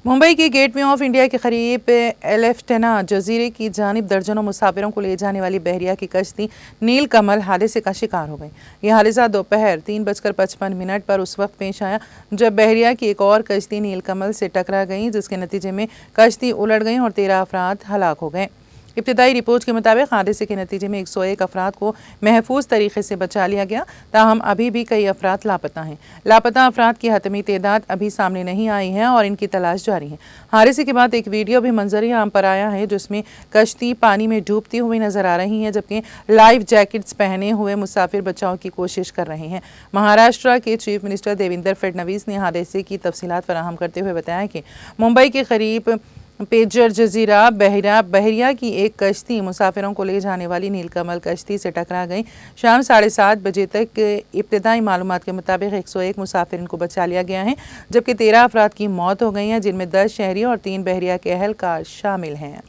मुंबई के gateway of India के करीब एलेफ्टेना जजीरे की जानिब दर्जनों मुसाफिरों को ले जाने वाली बहरिया की कश्ती नील कमल हादसे का शिकार हो गई। यह हादसा दोपहर 3:55 पर उस वक्त पेश आया जब बहरिया की एक और कश्ती नील कमल से टकरा गई, जिसके नतीजे में कश्ती उलट गई और 13 अफराद हलाक हो गए। इब्तिदाई रिपोर्ट के मुताबिक हादसे के नतीजे में 101 अफराद को महफूज तरीके से बचा लिया गया, ताहम अभी भी कई अफराद लापता हैं। लापता अफराद की हतमी तादाद अभी सामने नहीं आई है और इनकी तलाश जारी है। हादसे के बाद एक वीडियो भी मंजर आम पर आया है जिसमें कश्ती पानी में डूबती हुई नजर आ रही है, जबकि लाइफ जैकेट्स पहने हुए मुसाफिर बचाव की कोशिश कर रहे हैं। महाराष्ट्र के चीफ मिनिस्टर देवेंद्र फडणवीस ने हादसे की तफसीलात फराहम करते हुए बताया कि मुंबई के करीब पेजर जजीरा बहरिया की एक कश्ती मुसाफिरों को ले जाने वाली नीलकमल कश्ती से टकरा गई। शाम 7:30 बजे तक इब्तिदाई मालूमात के मुताबिक 101 मुसाफिरों को बचा लिया गया है, जबकि 13 अफराद की मौत हो गई है, जिनमें 10 शहरी और 3 बहरिया के अहलकार शामिल हैं।